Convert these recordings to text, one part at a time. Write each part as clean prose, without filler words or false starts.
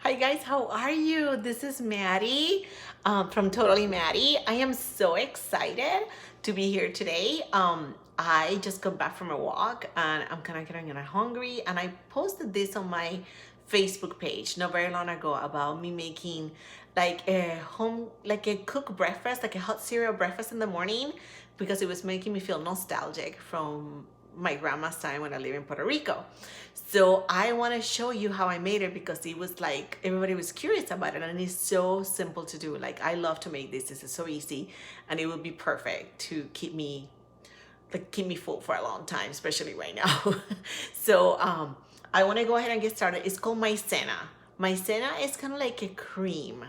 Hi guys, how are you? This is Maddie from Totally Maddie. I am so excited to be here today. I just got back from a walk and I'm kind of getting hungry, and I posted this on my Facebook page not very long ago about me making like a cooked breakfast, like a hot cereal breakfast in the morning, because it was making me feel nostalgic from my grandma's time when I lived in Puerto Rico. So I want to show you how I made it because it was like everybody was curious about it, and it's so simple to do. Like, I love to make this. This is so easy, and it would be perfect to keep me full for a long time, especially right now. So I want to go ahead and get started. It's called Maízena. Maízena is kind of like a cream.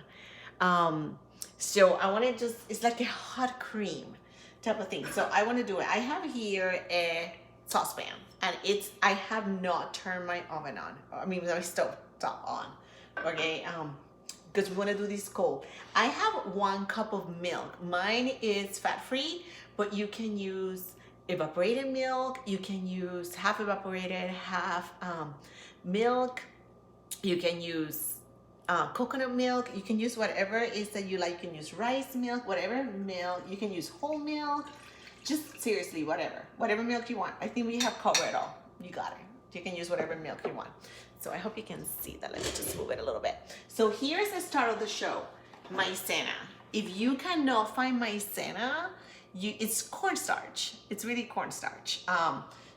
So I want to it's like a hot cream type of thing. So I want to do it. I have here a saucepan, and I have not turned my oven on. I mean, my stove top on. Okay. Because we want to do this cold. I have 1 cup of milk. Mine is fat-free, but you can use evaporated milk. You can use half evaporated, half milk. You can use coconut milk. You can use whatever it is that you like. You can use rice milk, whatever milk. You can use whole milk. Just seriously, whatever milk you want. I think we have covered it all. You got it. You can use whatever milk you want. So I hope you can see that. Let me just move it a little bit. So here's the start of the show. Maízena. If you cannot find maízena, it's cornstarch. It's really cornstarch.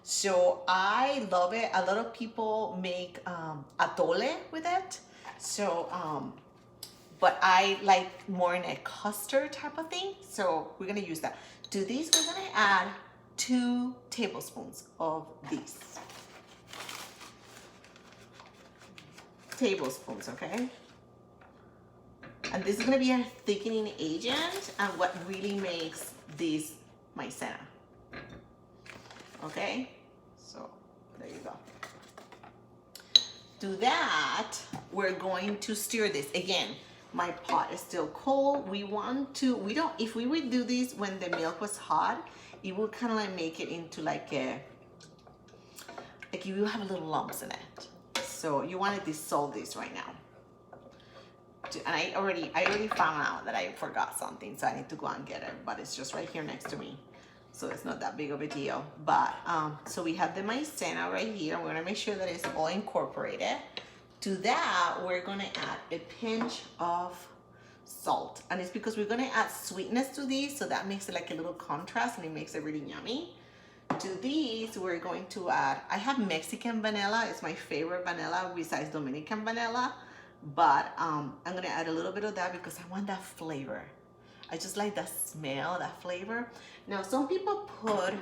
So I love it. A lot of people make atole with it. So, but I like more in a custard type of thing. So we're gonna use that. To this, we're gonna add 2 tablespoons of these. Tablespoons, okay? And this is gonna be a thickening agent and what really makes this maízena. Okay, so there you go. Do that, we're going to stir this. Again, my pot is still cold. If we would do this when the milk was hot, it would kind of like make it into like you will have little lumps in it. So you want to dissolve this right now. And I already found out that I forgot something, so I need to go and get it, but it's just right here next to me. So it's not that big of a deal. But so we have the maízena right here. We're gonna make sure that it's all incorporated. To that, we're gonna add a pinch of salt. And it's because we're gonna add sweetness to these, so that makes it like a little contrast and it makes it really yummy. To these, we're going to add, I have Mexican vanilla. It's my favorite vanilla besides Dominican vanilla. But I'm gonna add a little bit of that because I want that flavor. I just like that smell, that flavor. Now, some people put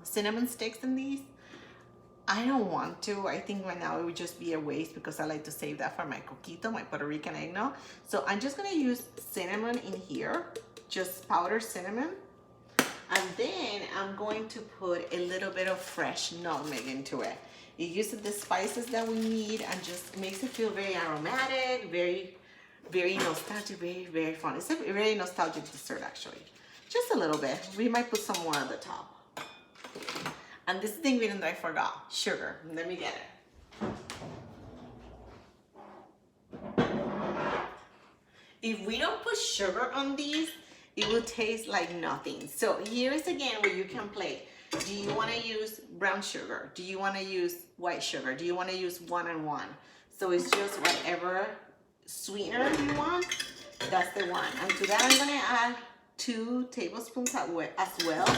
cinnamon sticks in these. I don't want to. I think right now it would just be a waste because I like to save that for my coquito, my Puerto Rican eggnog. So I'm just gonna use cinnamon in here, just powdered cinnamon. And then I'm going to put a little bit of fresh nutmeg into it. It uses the spices that we need and just makes it feel very aromatic, very, very nostalgic, very, very fun. It's a very nostalgic dessert, actually. Just a little bit. We might put some more on the top. And this is the ingredient that I forgot, sugar. Let me get it. If we don't put sugar on these, it will taste like nothing. So here's again where you can play. Do you want to use brown sugar? Do you want to use white sugar? Do you want to use 1 and 1? So it's just whatever sweetener you want, that's the one. And to that I'm going to add 2 tablespoons as well,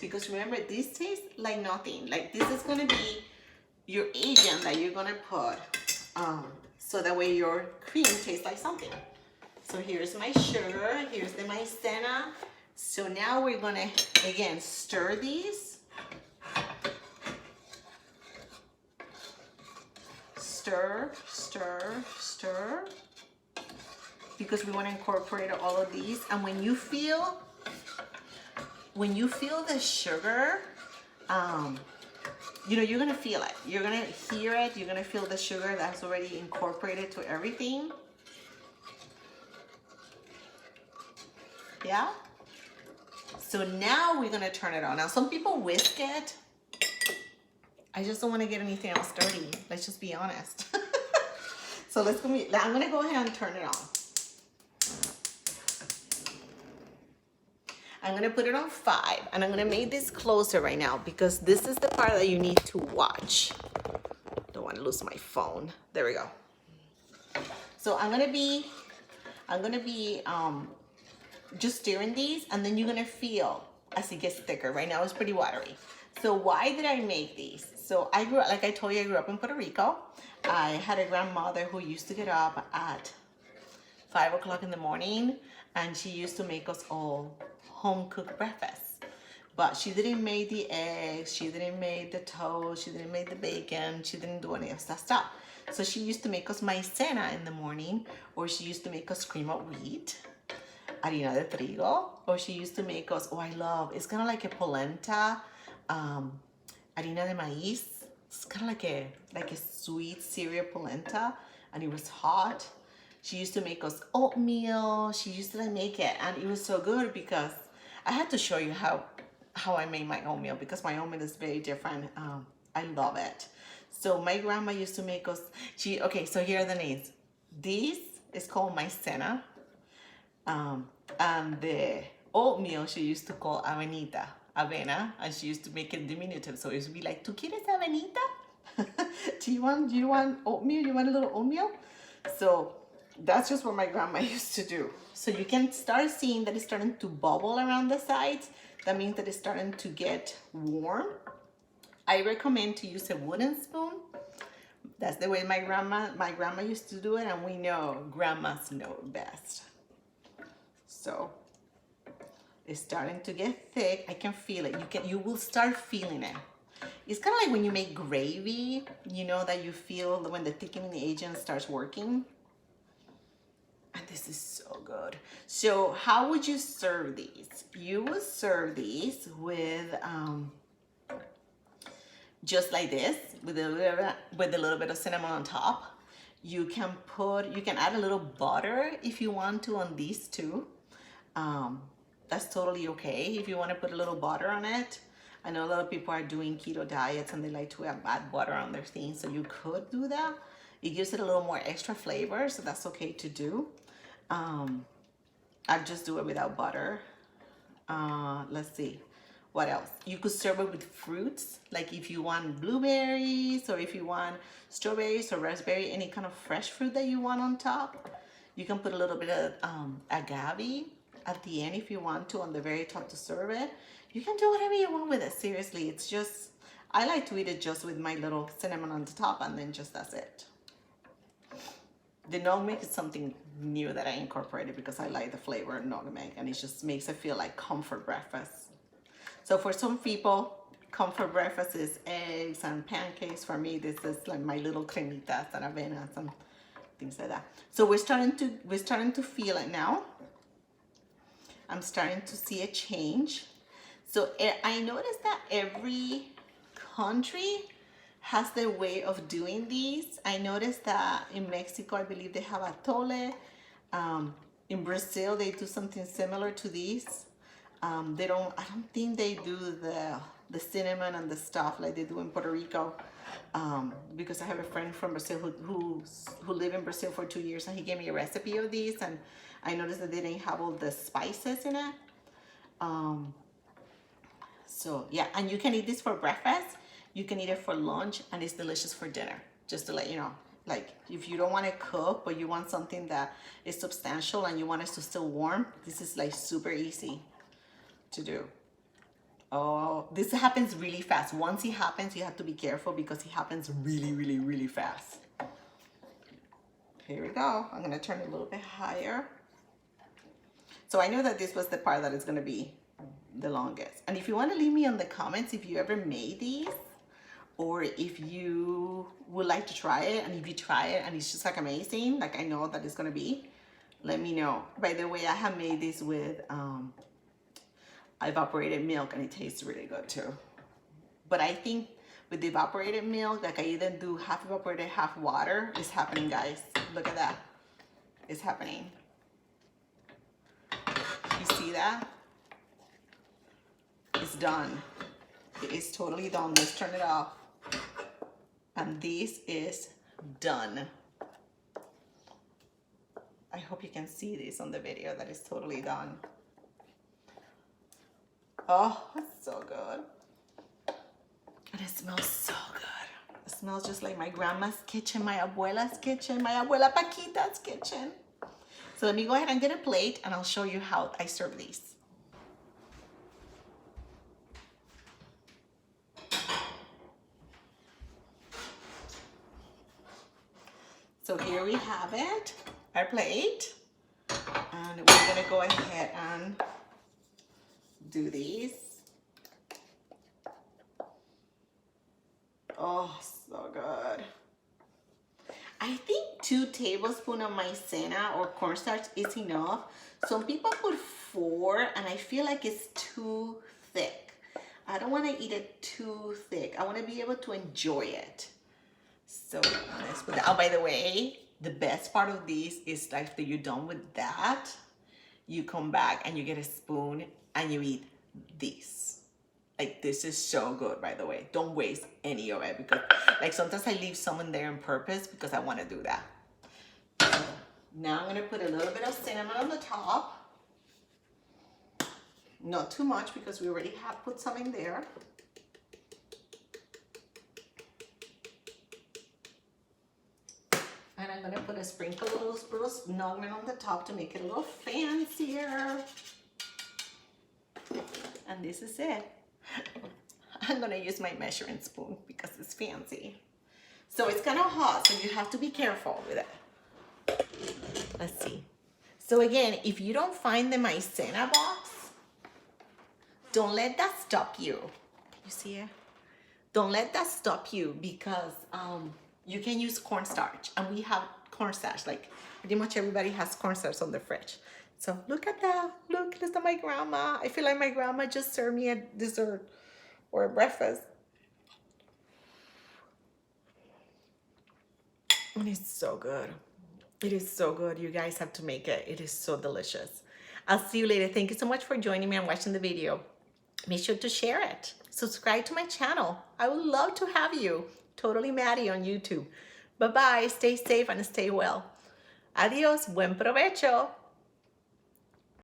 because remember, this tastes like nothing. Like, this is going to be your agent that you're going to put so that way your cream tastes like something. So here's my sugar, here's the maízena. So now we're gonna, again, stir these. Stir, stir, stir. Because we wanna incorporate all of these. And when you feel the sugar, you know, you're gonna feel it. You're gonna hear it, you're gonna feel the sugar that's already incorporated to everything. Yeah? So now we're gonna turn it on. Now some people whisk it. I just don't wanna get anything else dirty. Let's just be honest. So let's go. I'm gonna go ahead and turn it on. I'm gonna put it on 5, and I'm gonna make this closer right now because this is the part that you need to watch. Don't want to lose my phone. There we go. So I'm gonna be just stirring these, and then you're gonna feel as it gets thicker. Right now it's pretty watery. So why did I make these? So I grew up, like I told you, I grew up in Puerto Rico. I had a grandmother who used to get up at 5 o'clock in the morning, and she used to make us all home cooked breakfast. But she didn't make the eggs, she didn't make the toast, she didn't make the bacon, she didn't do any of that stuff. So she used to make us maízena in the morning, or she used to make us cream of wheat, harina de trigo, or she used to make us, it's kind of like a polenta, harina de maíz. It's kind of like a sweet cereal polenta, and it was hot. She used to make us oatmeal. She used to make it, and it was so good because I had to show you how I made my oatmeal, because my oatmeal is very different. I love it. So my grandma used to make us. So here are the names. This is called maízena, and the oatmeal she used to call avena, and she used to make it diminutive, so it used to be like, "Tu quieres avenita? do you want oatmeal? You want a little oatmeal?" So that's just what my grandma used to do. So you can start seeing that it's starting to bubble around the sides. That means that it's starting to get warm. I recommend to use a wooden spoon. That's the way my grandma used to do it, and we know grandmas know best. So it's starting to get thick. I can feel it. You will start feeling it. It's kind of like when you make gravy, you know, that you feel when the thickening agent starts working. And this is so good. So how would you serve these? You would serve these with just like this, with a little bit of cinnamon on top. You can add a little butter if you want to on these too. That's totally okay if you want to put a little butter on it. I know a lot of people are doing keto diets and they like to add butter on their things, so you could do that. It gives it a little more extra flavor, so that's okay to do. I just do it without butter. Let's see, what else? You could serve it with fruits, like if you want blueberries, or if you want strawberries or raspberry, any kind of fresh fruit that you want on top. You can put a little bit of agave at the end if you want to, on the very top to serve it. You can do whatever you want with it. Seriously, it's just, I like to eat it just with my little cinnamon on the top, and then just that's it. The nutmeg is something new that I incorporated because I like the flavor of nutmeg, and it just makes it feel like comfort breakfast. So for some people, comfort breakfast is eggs and pancakes. For me, this is like my little cremitas and avenas and things like that. So we're starting to feel it now. I'm starting to see a change. So I noticed that every country has their way of doing these. I noticed that in Mexico, I believe they have atole. In Brazil, they do something similar to these. I don't think they do the cinnamon and the stuff like they do in Puerto Rico. Because I have a friend from Brazil who lived in Brazil for 2 years, and he gave me a recipe of these, and I noticed that they didn't have all the spices in it. So yeah, and you can eat this for breakfast, you can eat it for lunch, and it's delicious for dinner. Just to let you know, like if you don't want to cook, but you want something that is substantial and you want it to still warm, this is like super easy to do. Oh, this happens really fast. Once it happens, you have to be careful because it happens really, really, really fast. Here we go. I'm gonna turn it a little bit higher. So I know that this was the part that is gonna be the longest. And if you want to leave me on the comments if you ever made these, or if you would like to try it, and if you try it and it's just like amazing, like I know that it's gonna be, let me know. By the way, I have made this with evaporated milk, and it tastes really good too. But I think with the evaporated milk, like I either do half evaporated, half water. It's happening, guys. Look at that. It's happening. You see that? It's done. It is totally done. Let's turn it off. And this is done. I hope you can see this on the video that is totally done. Oh, it's so good. And it smells so good. It smells just like my grandma's kitchen, my abuela's kitchen, my abuela Paquita's kitchen. So let me go ahead and get a plate and I'll show you how I serve these. So here we have it, our plate. And we're gonna go ahead and do these. Oh, so good. I think 2 tablespoons of maizena or cornstarch is enough. Some people put 4 and I feel like it's too thick. I don't want to eat it too thick. I want to be able to enjoy it. So let's put that. Oh, by the way, the best part of these is like after you're done with that, you come back and you get a spoon and you eat these. Like, this is so good, by the way. Don't waste any of it because like sometimes I leave some in there on purpose because I want to do that. So now I'm going to put a little bit of cinnamon on the top. Not too much because we already have put some in there. And I'm going to put a sprinkle of little nugget on the top to make it a little fancier. And this is it. I'm going to use my measuring spoon because it's fancy. So it's kind of hot, so you have to be careful with it. Let's see. So again, if you don't find the maizena box, don't let that stop you. Can you see it? Don't let that stop you because you can use cornstarch, and we have cornstarch. Like pretty much everybody has cornstarch on the fridge. So look at that. Look, listen to my grandma. I feel like my grandma just served me a dessert or a breakfast. And it's so good. It is so good. You guys have to make it. It is so delicious. I'll see you later. Thank you so much for joining me and watching the video. Make sure to share it. Subscribe to my channel. I would love to have you. Totally Maddie on YouTube. Bye-bye. Stay safe and stay well. Adios. Buen provecho.